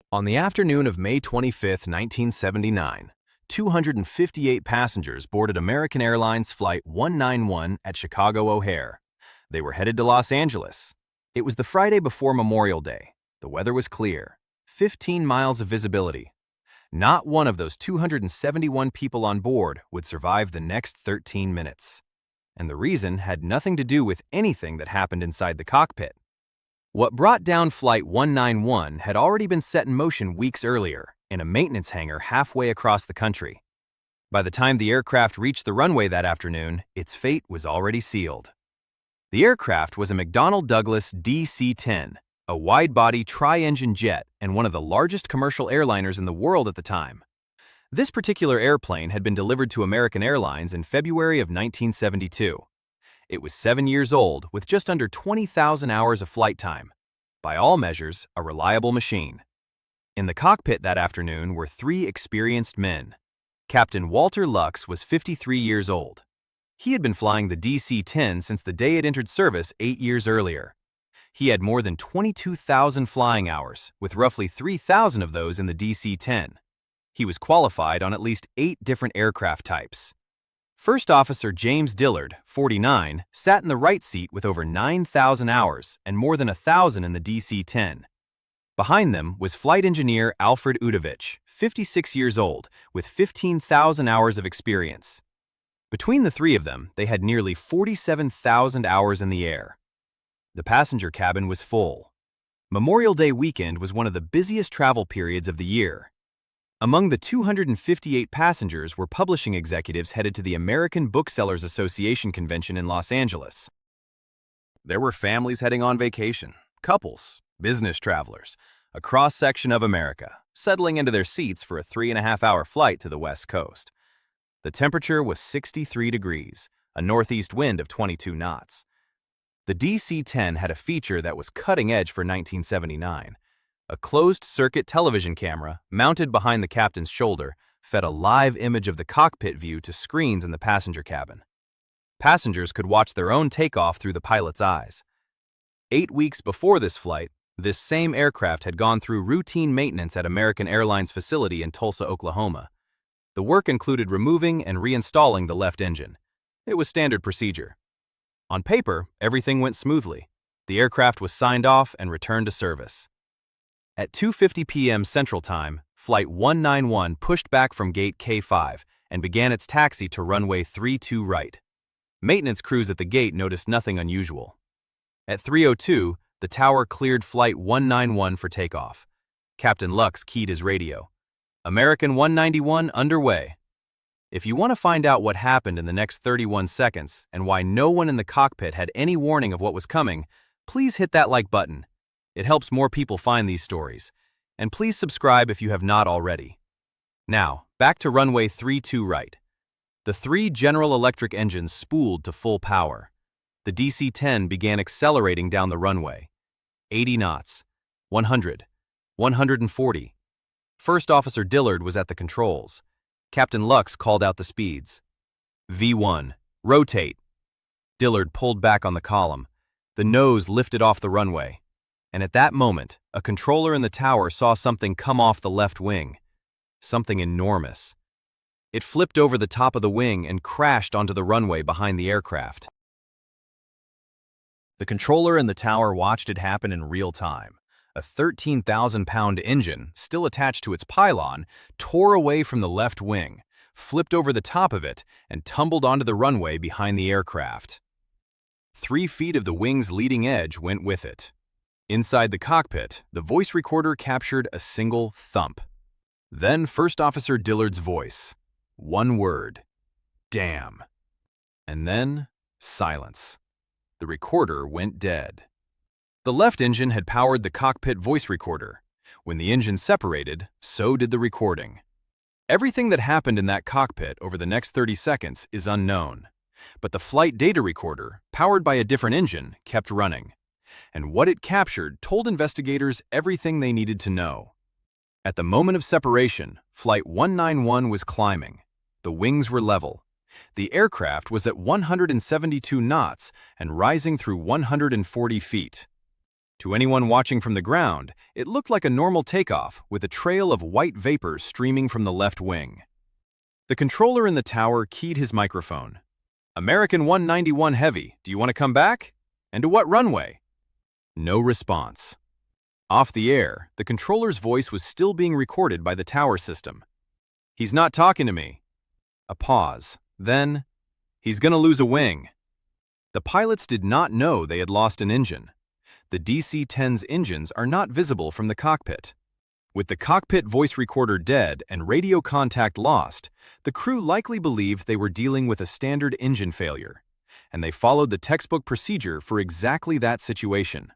On the afternoon of May 25, 1979, 258 passengers boarded American Airlines Flight 191 at Chicago O'Hare. They were headed to Los Angeles. It was the Friday before Memorial Day. The weather was clear, 15 miles of visibility. Not one of those 271 people on board would survive the next 13 minutes. And the reason had nothing to do with anything that happened inside the cockpit. What brought down Flight 191 had already been set in motion weeks earlier in a maintenance hangar halfway across the country. By the time the aircraft reached the runway that afternoon, its fate was already sealed. The aircraft was a McDonnell Douglas DC-10, a wide-body tri-engine jet and one of the largest commercial airliners in the world at the time. This particular airplane had been delivered to American Airlines in February of 1972. It was 7 years old with just under 20,000 hours of flight time. By all measures, a reliable machine. In the cockpit that afternoon were 3 experienced men. Captain Walter Lux was 53 years old. He had been flying the DC-10 since the day it entered service 8 years earlier. He had more than 22,000 flying hours, with roughly 3,000 of those in the DC-10. He was qualified on at least 8 different aircraft types. First Officer James Dillard, 49, sat in the right seat with over 9,000 hours and more than 1,000 in the DC-10. Behind them was Flight Engineer Alfred Udovich, 56 years old, with 15,000 hours of experience. Between the 3 of them, they had nearly 47,000 hours in the air. The passenger cabin was full. Memorial Day weekend was one of the busiest travel periods of the year. Among the 258 passengers were publishing executives headed to the American Booksellers Association convention in Los Angeles. There were families heading on vacation, couples, business travelers, a cross-section of America, settling into their seats for a 3.5-hour flight to the West Coast. The temperature was 63 degrees, a northeast wind of 22 knots. The DC-10 had a feature that was cutting edge for 1979. A closed-circuit television camera, mounted behind the captain's shoulder, fed a live image of the cockpit view to screens in the passenger cabin. Passengers could watch their own takeoff through the pilot's eyes. 8 weeks before this flight, this same aircraft had gone through routine maintenance at American Airlines facility in Tulsa, Oklahoma. The work included removing and reinstalling the left engine. It was standard procedure. On paper, everything went smoothly. The aircraft was signed off and returned to service. At 2:50 p.m. Central Time, Flight 191 pushed back from gate K5 and began its taxi to runway 32 right. Maintenance crews at the gate noticed nothing unusual. At 3:02, the tower cleared Flight 191 for takeoff. Captain Lux keyed his radio. American 191 underway. If you want to find out what happened in the next 31 seconds and why no one in the cockpit had any warning of what was coming, please hit that like button. It helps more people find these stories. And please subscribe if you have not already. Now, back to runway 32 right. The 3 General Electric engines spooled to full power. The DC-10 began accelerating down the runway. 80 knots, 100, 140. First Officer Dillard was at the controls. Captain Lux called out the speeds. V1, rotate. Dillard pulled back on the column. The nose lifted off the runway. And at that moment, a controller in the tower saw something come off the left wing. Something enormous. It flipped over the top of the wing and crashed onto the runway behind the aircraft. The controller in the tower watched it happen in real time. A 13,000-pound engine, still attached to its pylon, tore away from the left wing, flipped over the top of it, and tumbled onto the runway behind the aircraft. 3 feet of the wing's leading edge went with it. Inside the cockpit, the voice recorder captured a single thump. Then First Officer Dillard's voice. One word. Damn. And then silence. The recorder went dead. The left engine had powered the cockpit voice recorder. When the engine separated, so did the recording. Everything that happened in that cockpit over the next 30 seconds is unknown. But the flight data recorder, powered by a different engine, kept running. And what it captured told investigators everything they needed to know. At the moment of separation, Flight 191 was climbing. The wings were level. The aircraft was at 172 knots and rising through 140 feet. To anyone watching from the ground, it looked like a normal takeoff with a trail of white vapor streaming from the left wing. The controller in the tower keyed his microphone. "American 191 Heavy, do you want to come back? And to what runway?" No response. Off the air, the controller's voice was still being recorded by the tower system. "He's not talking to me." A pause. Then, "He's gonna lose a wing." The pilots did not know they had lost an engine. The DC-10's engines are not visible from the cockpit. With the cockpit voice recorder dead and radio contact lost, the crew likely believed they were dealing with a standard engine failure, and they followed the textbook procedure for exactly that situation.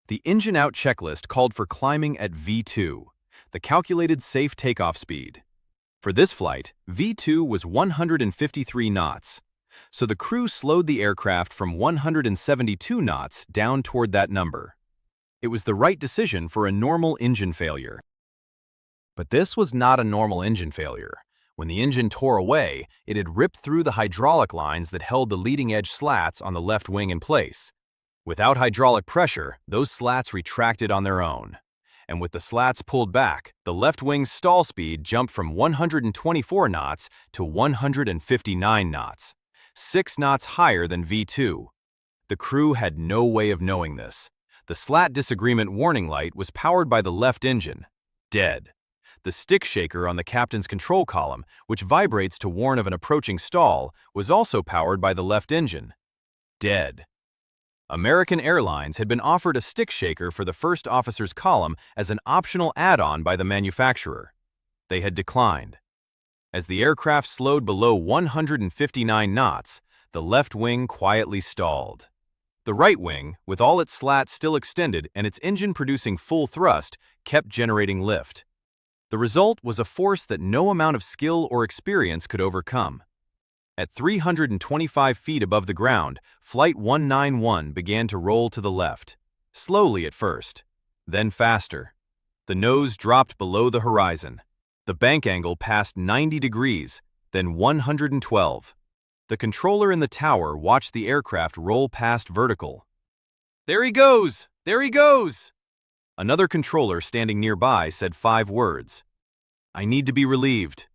The engine out checklist called for climbing at V2, the calculated safe takeoff speed. For this flight, V2 was 153 knots, so the crew slowed the aircraft from 172 knots down toward that number. It was the right decision for a normal engine failure. But this was not a normal engine failure. When the engine tore away, it had ripped through the hydraulic lines that held the leading-edge slats on the left wing in place. Without hydraulic pressure, those slats retracted on their own. And with the slats pulled back, the left wing's stall speed jumped from 124 knots to 159 knots, 6 knots higher than V2. The crew had no way of knowing this. The slat disagreement warning light was powered by the left engine, dead. The stick shaker on the captain's control column, which vibrates to warn of an approaching stall, was also powered by the left engine, dead. American Airlines had been offered a stick shaker for the first officer's column as an optional add-on by the manufacturer. They had declined. As the aircraft slowed below 159 knots, the left wing quietly stalled. The right wing, with all its slats still extended and its engine producing full thrust, kept generating lift. The result was a force that no amount of skill or experience could overcome. At 325 feet above the ground, Flight 191 began to roll to the left, slowly at first, then faster. The nose dropped below the horizon. The bank angle passed 90 degrees, then 112. The controller in the tower watched the aircraft roll past vertical. "There he goes! There he goes!" Another controller standing nearby said 5 words. "I need to be relieved."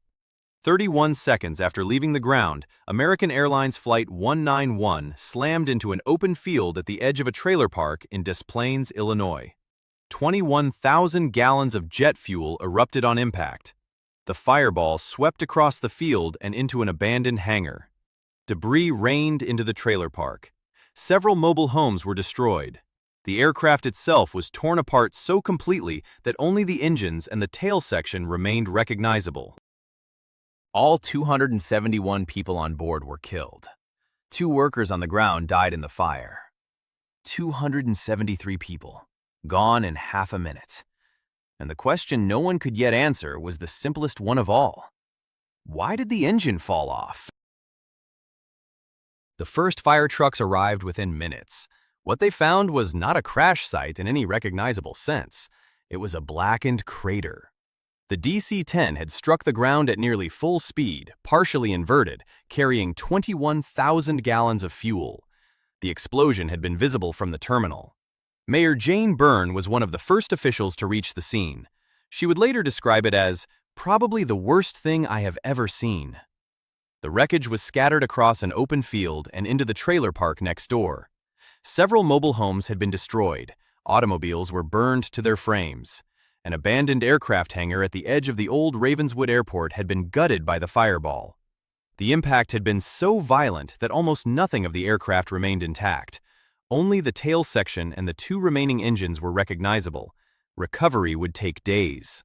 31 seconds after leaving the ground, American Airlines Flight 191 slammed into an open field at the edge of a trailer park in Des Plaines, Illinois. 21,000 gallons of jet fuel erupted on impact. The fireball swept across the field and into an abandoned hangar. Debris rained into the trailer park. Several mobile homes were destroyed. The aircraft itself was torn apart so completely that only the engines and the tail section remained recognizable. All 271 people on board were killed. 2 workers on the ground died in the fire. 273 people, gone in half a minute. And the question no one could yet answer was the simplest one of all. Why did the engine fall off? The first fire trucks arrived within minutes. What they found was not a crash site in any recognizable sense. It was a blackened crater. The DC-10 had struck the ground at nearly full speed, partially inverted, carrying 21,000 gallons of fuel. The explosion had been visible from the terminal. Mayor Jane Byrne was one of the first officials to reach the scene. She would later describe it as, "probably the worst thing I have ever seen." The wreckage was scattered across an open field and into the trailer park next door. Several mobile homes had been destroyed. Automobiles were burned to their frames. An abandoned aircraft hangar at the edge of the old Ravenswood Airport had been gutted by the fireball. The impact had been so violent that almost nothing of the aircraft remained intact. Only the tail section and the 2 remaining engines were recognizable. Recovery would take days.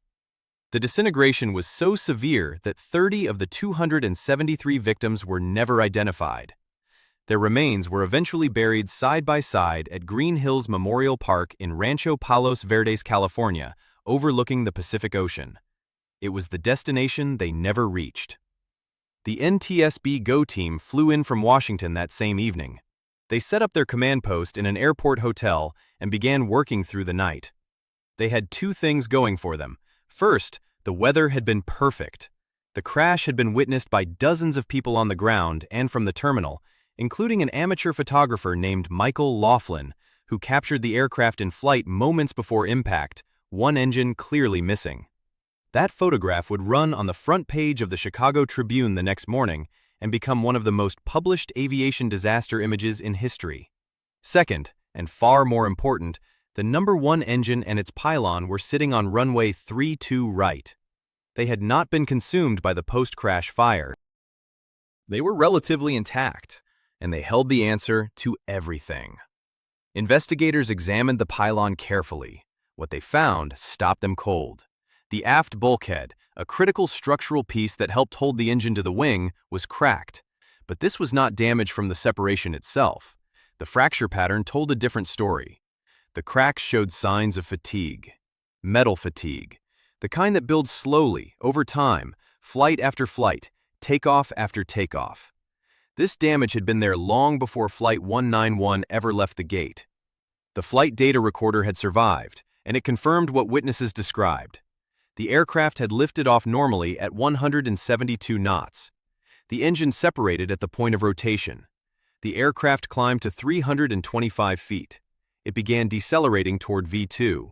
The disintegration was so severe that 30 of the 273 victims were never identified. Their remains were eventually buried side by side at Green Hills Memorial Park in Rancho Palos Verdes, California, overlooking the Pacific Ocean. It was the destination they never reached. The NTSB GO team flew in from Washington that same evening. They set up their command post in an airport hotel and began working through the night. They had 2 things going for them. First, the weather had been perfect. The crash had been witnessed by dozens of people on the ground and from the terminal, including an amateur photographer named Michael Laughlin, who captured the aircraft in flight moments before impact, one engine clearly missing. That photograph would run on the front page of the Chicago Tribune the next morning and become one of the most published aviation disaster images in history. Second, and far more important, the number 1 engine and its pylon were sitting on runway 32 right. They had not been consumed by the post-crash fire. They were relatively intact, and they held the answer to everything. Investigators examined the pylon carefully. What they found stopped them cold. The aft bulkhead, a critical structural piece that helped hold the engine to the wing, was cracked. But this was not damage from the separation itself. The fracture pattern told a different story. The cracks showed signs of fatigue. Metal fatigue. The kind that builds slowly, over time, flight after flight, takeoff after takeoff. This damage had been there long before Flight 191 ever left the gate. The flight data recorder had survived, and it confirmed what witnesses described. The aircraft had lifted off normally at 172 knots. The engine separated at the point of rotation. The aircraft climbed to 325 feet. It began decelerating toward V2.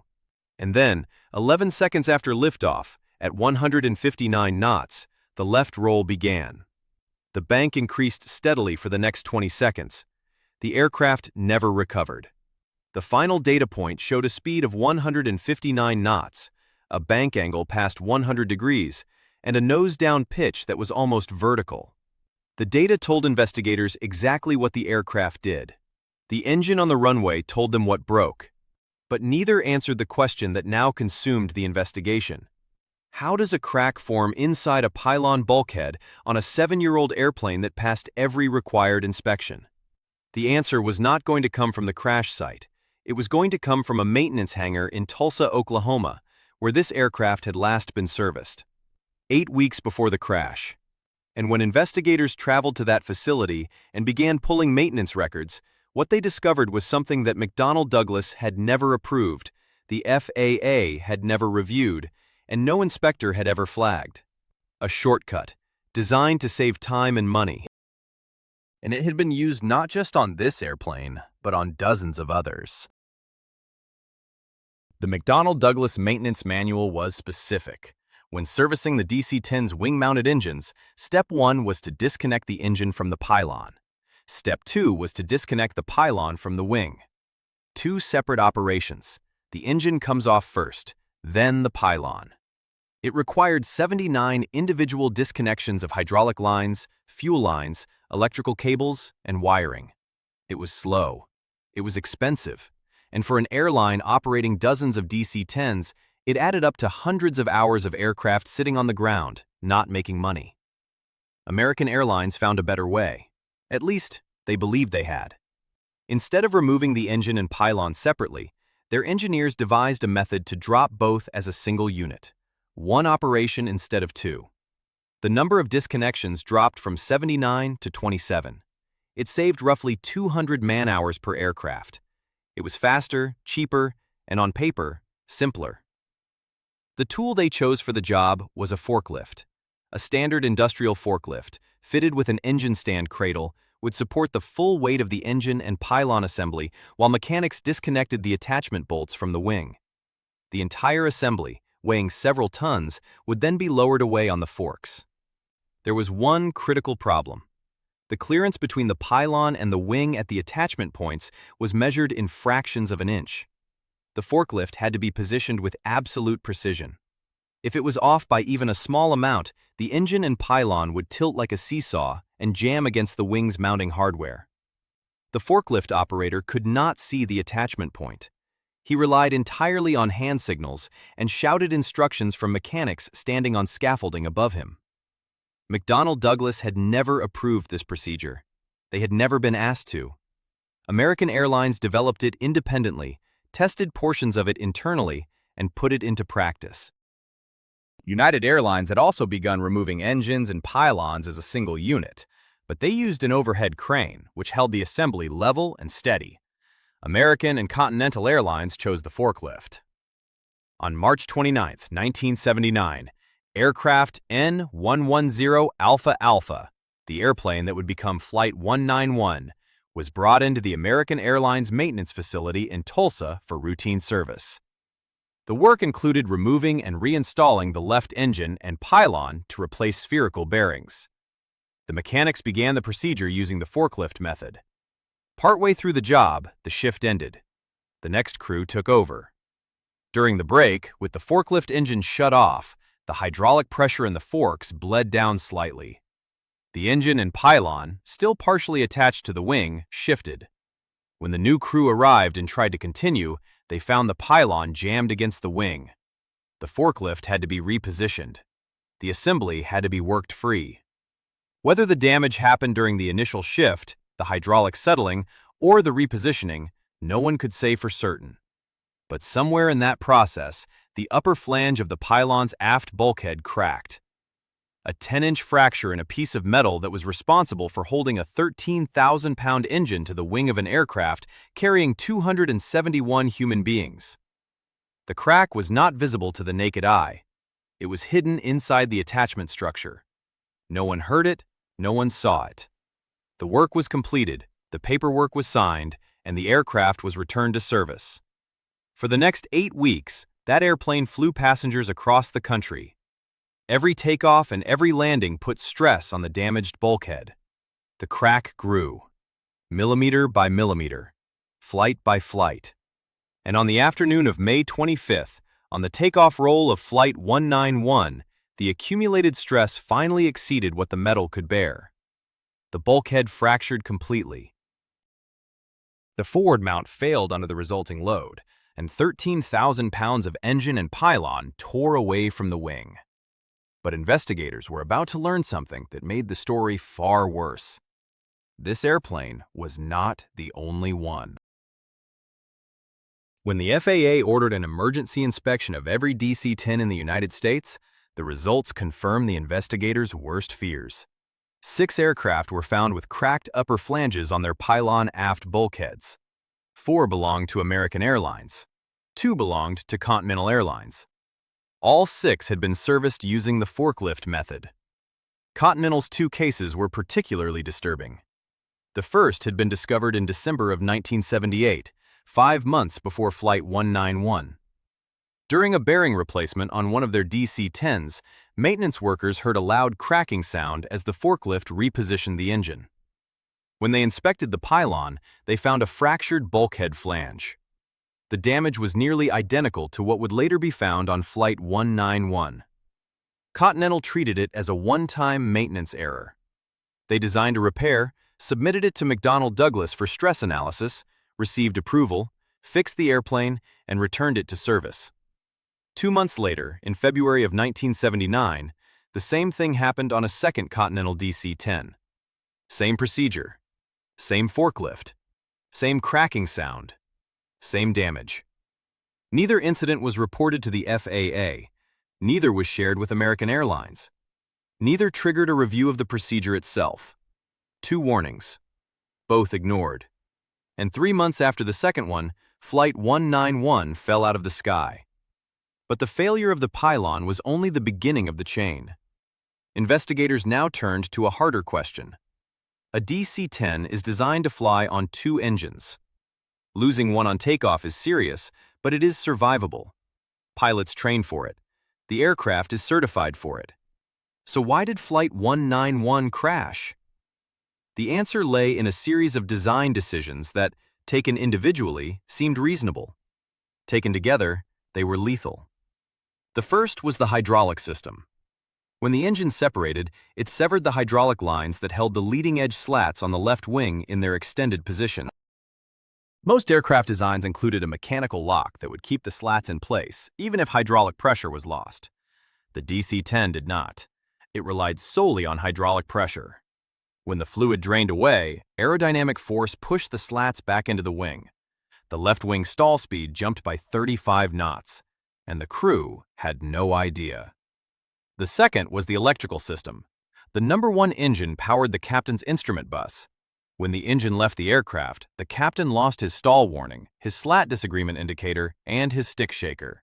And then, 11 seconds after liftoff, at 159 knots, the left roll began. The bank increased steadily for the next 20 seconds. The aircraft never recovered. The final data point showed a speed of 159 knots, a bank angle past 100 degrees, and a nose-down pitch that was almost vertical. The data told investigators exactly what the aircraft did. The engine on the runway told them what broke. But neither answered the question that now consumed the investigation. How does a crack form inside a pylon bulkhead on a 7-year-old airplane that passed every required inspection? The answer was not going to come from the crash site. It was going to come from a maintenance hangar in Tulsa, Oklahoma, where this aircraft had last been serviced. 8 weeks before the crash. And when investigators traveled to that facility and began pulling maintenance records, what they discovered was something that McDonnell Douglas had never approved, the FAA had never reviewed, and no inspector had ever flagged. A shortcut, designed to save time and money. And it had been used not just on this airplane, but on dozens of others. The McDonnell Douglas maintenance manual was specific. When servicing the DC-10's wing-mounted engines, Step 1 was to disconnect the engine from the pylon. Step 2 was to disconnect the pylon from the wing. 2 separate operations. The engine comes off first, then the pylon. It required 79 individual disconnections of hydraulic lines, fuel lines, electrical cables, and wiring. It was slow. It was expensive. And for an airline operating dozens of DC-10s, it added up to hundreds of hours of aircraft sitting on the ground, not making money. American Airlines found a better way. At least, they believed they had. Instead of removing the engine and pylon separately, their engineers devised a method to drop both as a single unit. 1 operation instead of 2. The number of disconnections dropped from 79 to 27. It saved roughly 200 man-hours per aircraft. It was faster, cheaper, and on paper, simpler. The tool they chose for the job was a forklift. A standard industrial forklift, fitted with an engine stand cradle, would support the full weight of the engine and pylon assembly while mechanics disconnected the attachment bolts from the wing. The entire assembly, weighing several tons, would then be lowered away on the forks. There was one critical problem. The clearance between the pylon and the wing at the attachment points was measured in fractions of an inch. The forklift had to be positioned with absolute precision. If it was off by even a small amount, the engine and pylon would tilt like a seesaw and jam against the wing's mounting hardware. The forklift operator could not see the attachment point. He relied entirely on hand signals and shouted instructions from mechanics standing on scaffolding above him. McDonnell Douglas had never approved this procedure. They had never been asked to. American Airlines developed it independently, tested portions of it internally, and put it into practice. United Airlines had also begun removing engines and pylons as a single unit, but they used an overhead crane, which held the assembly level and steady. American and Continental Airlines chose the forklift. On March 29, 1979, aircraft N110 Alpha Alpha, the airplane that would become Flight 191, was brought into the American Airlines maintenance facility in Tulsa for routine service. The work included removing and reinstalling the left engine and pylon to replace spherical bearings. The mechanics began the procedure using the forklift method. Partway through the job, the shift ended. The next crew took over. During the break, with the forklift engine shut off, the hydraulic pressure in the forks bled down slightly. The engine and pylon, still partially attached to the wing, shifted. When the new crew arrived and tried to continue, they found the pylon jammed against the wing. The forklift had to be repositioned. The assembly had to be worked free. Whether the damage happened during the initial shift, the hydraulic settling, or the repositioning, no one could say for certain. But somewhere in that process, the upper flange of the pylon's aft bulkhead cracked. A 10-inch fracture in a piece of metal that was responsible for holding a 13,000-pound engine to the wing of an aircraft carrying 271 human beings. The crack was not visible to the naked eye. It was hidden inside the attachment structure. No one heard it, no one saw it. The work was completed, the paperwork was signed, and the aircraft was returned to service. For the next 8 weeks, that airplane flew passengers across the country. Every takeoff and every landing put stress on the damaged bulkhead. The crack grew, millimeter by millimeter, flight by flight. And on the afternoon of May 25th, on the takeoff roll of Flight 191, the accumulated stress finally exceeded what the metal could bear. The bulkhead fractured completely. The forward mount failed under the resulting load, and 13,000 pounds of engine and pylon tore away from the wing. But investigators were about to learn something that made the story far worse. This airplane was not the only one. When the FAA ordered an emergency inspection of every DC-10 in the United States, the results confirmed the investigators' worst fears. 6 aircraft were found with cracked upper flanges on their pylon aft bulkheads. 4 belonged to American Airlines. 2 belonged to Continental Airlines. All 6 had been serviced using the forklift method. Continental's 2 cases were particularly disturbing. The first had been discovered in December of 1978, 5 months before Flight 191. During a bearing replacement on one of their DC-10s, maintenance workers heard a loud cracking sound as the forklift repositioned the engine. When they inspected the pylon, they found a fractured bulkhead flange. The damage was nearly identical to what would later be found on Flight 191. Continental treated it as a one-time maintenance error. They designed a repair, submitted it to McDonnell Douglas for stress analysis, received approval, fixed the airplane, and returned it to service. 2 months later, in February of 1979, the same thing happened on a second Continental DC-10. Same procedure, same forklift, same cracking sound, same damage. Neither incident was reported to the FAA. Neither was shared with American Airlines. Neither triggered a review of the procedure itself. 2 warnings. Both ignored. And 3 months after the second one, Flight 191 fell out of the sky. But the failure of the pylon was only the beginning of the chain. Investigators now turned to a harder question. A DC-10 is designed to fly on 2 engines. Losing one on takeoff is serious, but it is survivable. Pilots train for it. The aircraft is certified for it. So why did Flight 191 crash? The answer lay in a series of design decisions that, taken individually, seemed reasonable. Taken together, they were lethal. The first was the hydraulic system. When the engine separated, it severed the hydraulic lines that held the leading-edge slats on the left wing in their extended position. Most aircraft designs included a mechanical lock that would keep the slats in place, even if hydraulic pressure was lost. The DC-10 did not. It relied solely on hydraulic pressure. When the fluid drained away, aerodynamic force pushed the slats back into the wing. The left wing stall speed jumped by 35 knots, and the crew had no idea. The second was the electrical system. The number 1 engine powered the captain's instrument bus. When the engine left the aircraft, the captain lost his stall warning, his slat disagreement indicator, and his stick shaker.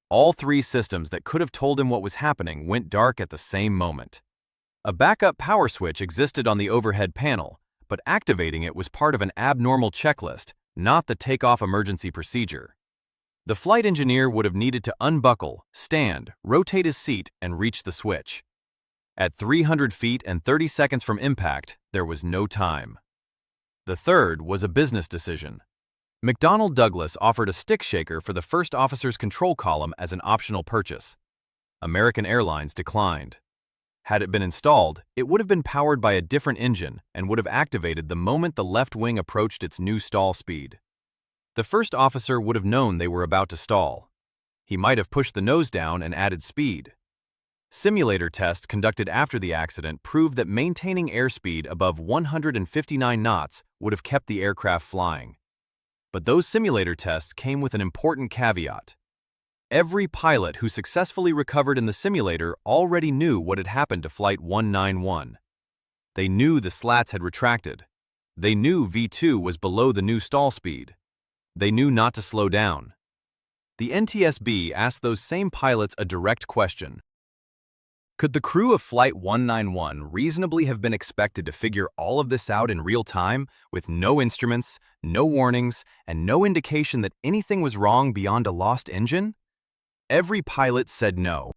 All 3 systems that could have told him what was happening went dark at the same moment. A backup power switch existed on the overhead panel, but activating it was part of an abnormal checklist, not the takeoff emergency procedure. The flight engineer would have needed to unbuckle, stand, rotate his seat, and reach the switch. At 300 feet and 30 seconds from impact, there was no time. The third was a business decision. McDonnell Douglas offered a stick shaker for the first officer's control column as an optional purchase. American Airlines declined. Had it been installed, it would have been powered by a different engine and would have activated the moment the left wing approached its new stall speed. The first officer would have known they were about to stall. He might have pushed the nose down and added speed. Simulator tests conducted after the accident proved that maintaining airspeed above 159 knots would have kept the aircraft flying. But those simulator tests came with an important caveat. Every pilot who successfully recovered in the simulator already knew what had happened to Flight 191. They knew the slats had retracted. They knew V2 was below the new stall speed. They knew not to slow down. The NTSB asked those same pilots a direct question. Could the crew of Flight 191 reasonably have been expected to figure all of this out in real time, with no instruments, no warnings, and no indication that anything was wrong beyond a lost engine? Every pilot said no.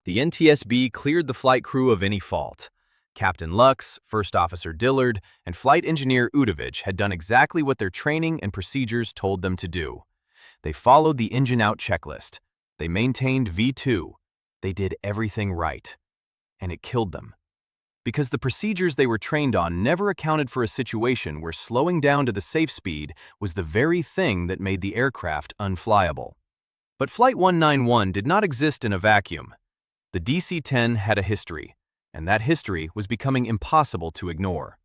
The NTSB cleared the flight crew of any fault. Captain Lux, First Officer Dillard, and Flight Engineer Udovich had done exactly what their training and procedures told them to do. They followed the engine-out checklist. They maintained V2. They did everything right. And it killed them. Because the procedures they were trained on never accounted for a situation where slowing down to the safe speed was the very thing that made the aircraft unflyable. But Flight 191 did not exist in a vacuum. The DC-10 had a history, and that history was becoming impossible to ignore.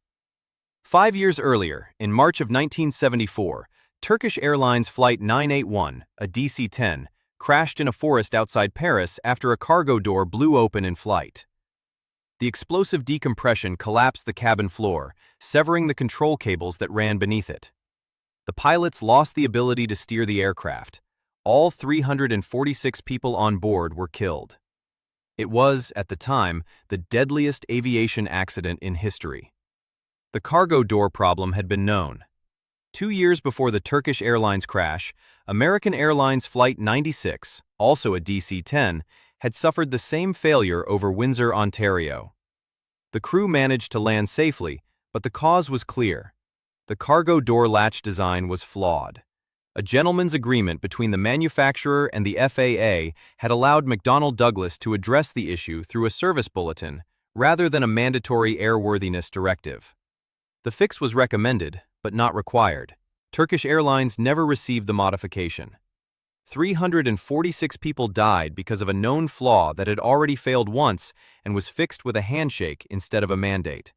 5 years earlier, in March of 1974, Turkish Airlines Flight 981, a DC-10, crashed in a forest outside Paris after a cargo door blew open in flight. The explosive decompression collapsed the cabin floor, severing the control cables that ran beneath it. The pilots lost the ability to steer the aircraft. All 346 people on board were killed. It was, at the time, the deadliest aviation accident in history. The cargo door problem had been known. 2 years before the Turkish Airlines crash, American Airlines Flight 96, also a DC-10, had suffered the same failure over Windsor, Ontario. The crew managed to land safely, but the cause was clear. The cargo door latch design was flawed. A gentleman's agreement between the manufacturer and the FAA had allowed McDonnell Douglas to address the issue through a service bulletin rather than a mandatory airworthiness directive. The fix was recommended, but not required. Turkish Airlines never received the modification. 346 people died because of a known flaw that had already failed once and was fixed with a handshake instead of a mandate.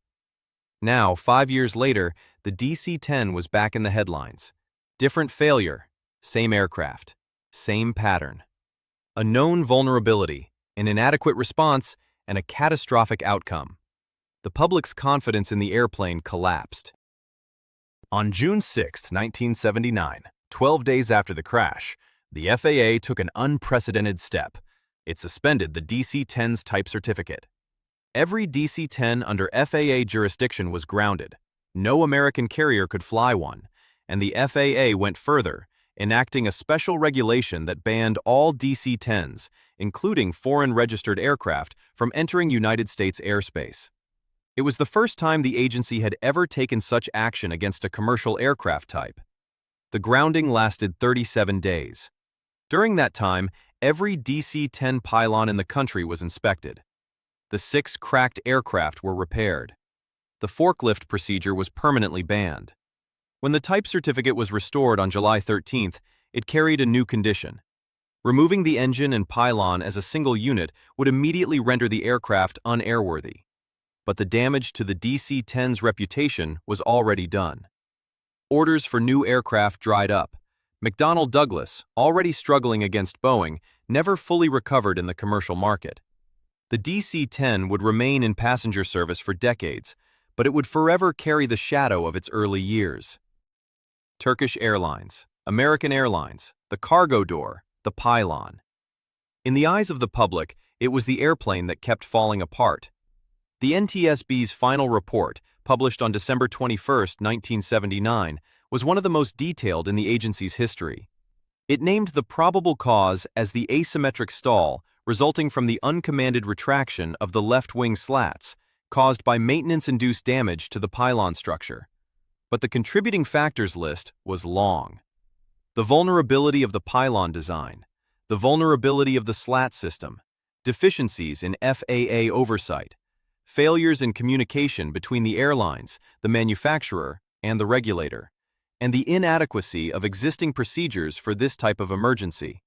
Now, 5 years later, the DC-10 was back in the headlines. Different failure, same aircraft, same pattern. A known vulnerability, an inadequate response, and a catastrophic outcome. The public's confidence in the airplane collapsed. On June 6, 1979, 12 days after the crash, the FAA took an unprecedented step. It suspended the DC-10's type certificate. Every DC-10 under FAA jurisdiction was grounded. No American carrier could fly one, and the FAA went further, enacting a special regulation that banned all DC-10s, including foreign-registered aircraft, from entering United States airspace. It was the first time the agency had ever taken such action against a commercial aircraft type. The grounding lasted 37 days. During that time, every DC-10 pylon in the country was inspected. The 6 cracked aircraft were repaired. The forklift procedure was permanently banned. When the type certificate was restored on July 13th, it carried a new condition. Removing the engine and pylon as a single unit would immediately render the aircraft unairworthy. But the damage to the DC-10's reputation was already done. Orders for new aircraft dried up. McDonnell Douglas, already struggling against Boeing, never fully recovered in the commercial market. The DC-10 would remain in passenger service for decades, but it would forever carry the shadow of its early years. Turkish Airlines, American Airlines, the cargo door, the pylon. In the eyes of the public, it was the airplane that kept falling apart. The NTSB's final report, published on December 21, 1979, was one of the most detailed in the agency's history. It named the probable cause as the asymmetric stall resulting from the uncommanded retraction of the left wing slats, caused by maintenance-induced damage to the pylon structure. But the contributing factors list was long. The vulnerability of the pylon design, the vulnerability of the slat system, deficiencies in FAA oversight, failures in communication between the airlines, the manufacturer, and the regulator, and the inadequacy of existing procedures for this type of emergency.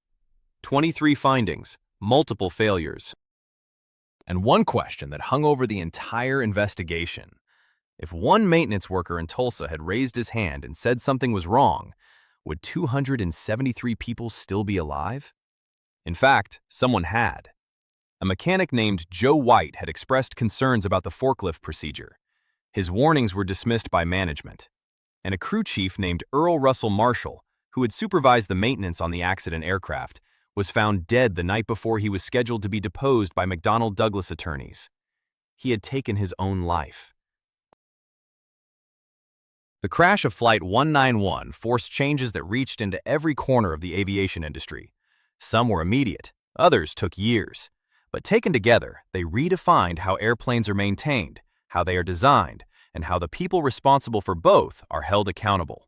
23 findings, multiple failures. And one question that hung over the entire investigation. If one maintenance worker in Tulsa had raised his hand and said something was wrong, would 273 people still be alive? In fact, someone had. A mechanic named Joe White had expressed concerns about the forklift procedure. His warnings were dismissed by management. And a crew chief named Earl Russell Marshall, who had supervised the maintenance on the accident aircraft, was found dead the night before he was scheduled to be deposed by McDonnell Douglas attorneys. He had taken his own life. The crash of Flight 191 forced changes that reached into every corner of the aviation industry. Some were immediate, others took years. But taken together, they redefined how airplanes are maintained, how they are designed, and how the people responsible for both are held accountable.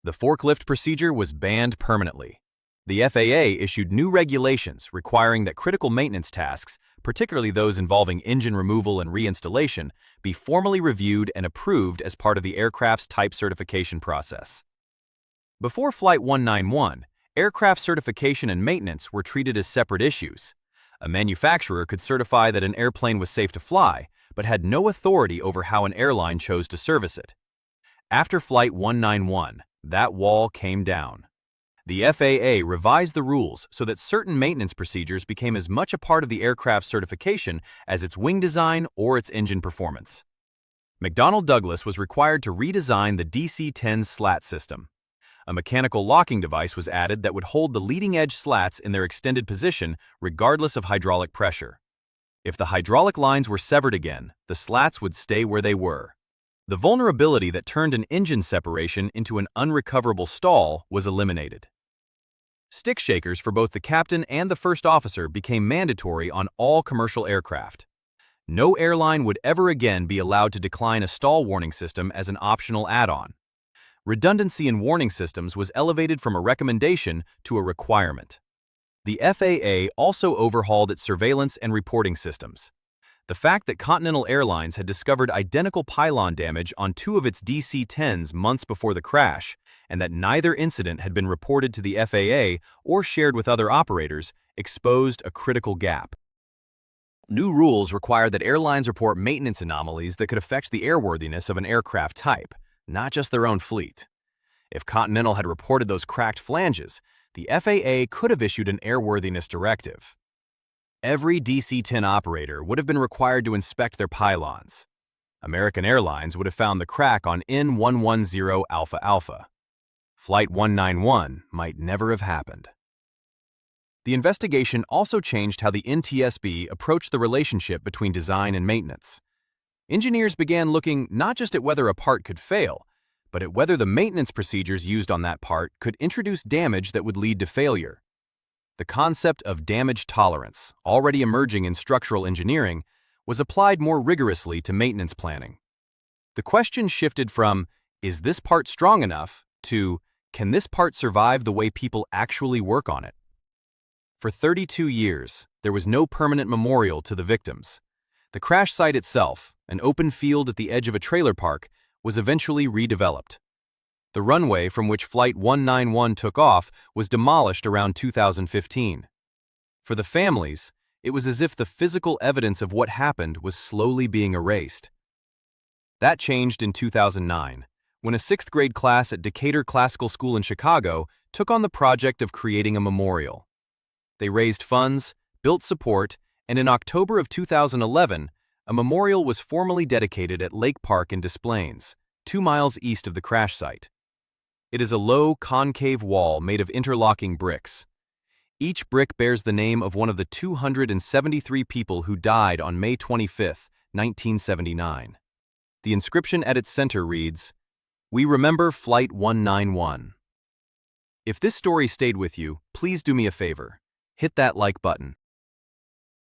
The forklift procedure was banned permanently. The FAA issued new regulations requiring that critical maintenance tasks, particularly those involving engine removal and reinstallation, be formally reviewed and approved as part of the aircraft's type certification process. Before Flight 191, aircraft certification and maintenance were treated as separate issues. A manufacturer could certify that an airplane was safe to fly, but had no authority over how an airline chose to service it. After Flight 191, that wall came down. The FAA revised the rules so that certain maintenance procedures became as much a part of the aircraft's certification as its wing design or its engine performance. McDonnell Douglas was required to redesign the DC-10 slat system. A mechanical locking device was added that would hold the leading-edge slats in their extended position regardless of hydraulic pressure. If the hydraulic lines were severed again, the slats would stay where they were. The vulnerability that turned an engine separation into an unrecoverable stall was eliminated. Stick shakers for both the captain and the first officer became mandatory on all commercial aircraft. No airline would ever again be allowed to decline a stall warning system as an optional add-on. Redundancy in warning systems was elevated from a recommendation to a requirement. The FAA also overhauled its surveillance and reporting systems. The fact that Continental Airlines had discovered identical pylon damage on two of its DC-10s months before the crash, and that neither incident had been reported to the FAA or shared with other operators, exposed a critical gap. New rules required that airlines report maintenance anomalies that could affect the airworthiness of an aircraft type, not just their own fleet. If Continental had reported those cracked flanges, the FAA could have issued an airworthiness directive. Every DC-10 operator would have been required to inspect their pylons. American Airlines would have found the crack on N110 Alpha Alpha. Flight 191 might never have happened. The investigation also changed how the NTSB approached the relationship between design and maintenance. Engineers began looking not just at whether a part could fail, but at whether the maintenance procedures used on that part could introduce damage that would lead to failure. The concept of damage tolerance, already emerging in structural engineering, was applied more rigorously to maintenance planning. The question shifted from, is this part strong enough, to, can this part survive the way people actually work on it? For 32 years, there was no permanent memorial to the victims. The crash site itself, an open field at the edge of a trailer park, was eventually redeveloped. The runway from which Flight 191 took off was demolished around 2015. For the families, it was as if the physical evidence of what happened was slowly being erased. That changed in 2009, when a 6th grade class at Decatur Classical School in Chicago took on the project of creating a memorial. They raised funds, built support, and in October of 2011, a memorial was formally dedicated at Lake Park in Des Plaines, 2 miles east of the crash site. It is a low, concave wall made of interlocking bricks. Each brick bears the name of one of the 273 people who died on May 25, 1979. The inscription at its center reads, "We remember Flight 191." If this story stayed with you, please do me a favor. Hit that like button.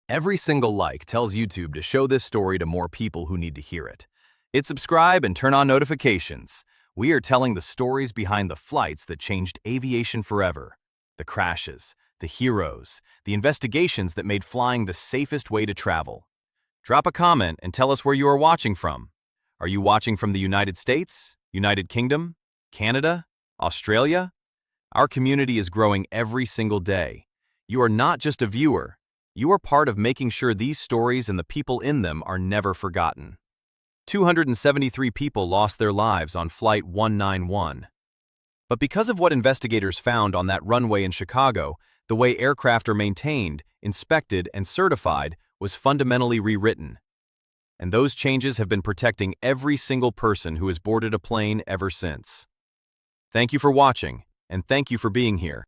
Every single like tells YouTube to show this story to more people who need to hear it. Hit subscribe and turn on notifications. We are telling the stories behind the flights that changed aviation forever. The crashes, the heroes, the investigations that made flying the safest way to travel. Drop a comment and tell us where you are watching from. Are you watching from the United States, United Kingdom, Canada, Australia? Our community is growing every single day. You are not just a viewer. You are part of making sure these stories and the people in them are never forgotten. 273 people lost their lives on Flight 191. But because of what investigators found on that runway in Chicago, the way aircraft are maintained, inspected, and certified was fundamentally rewritten. And those changes have been protecting every single person who has boarded a plane ever since. Thank you for watching, and thank you for being here.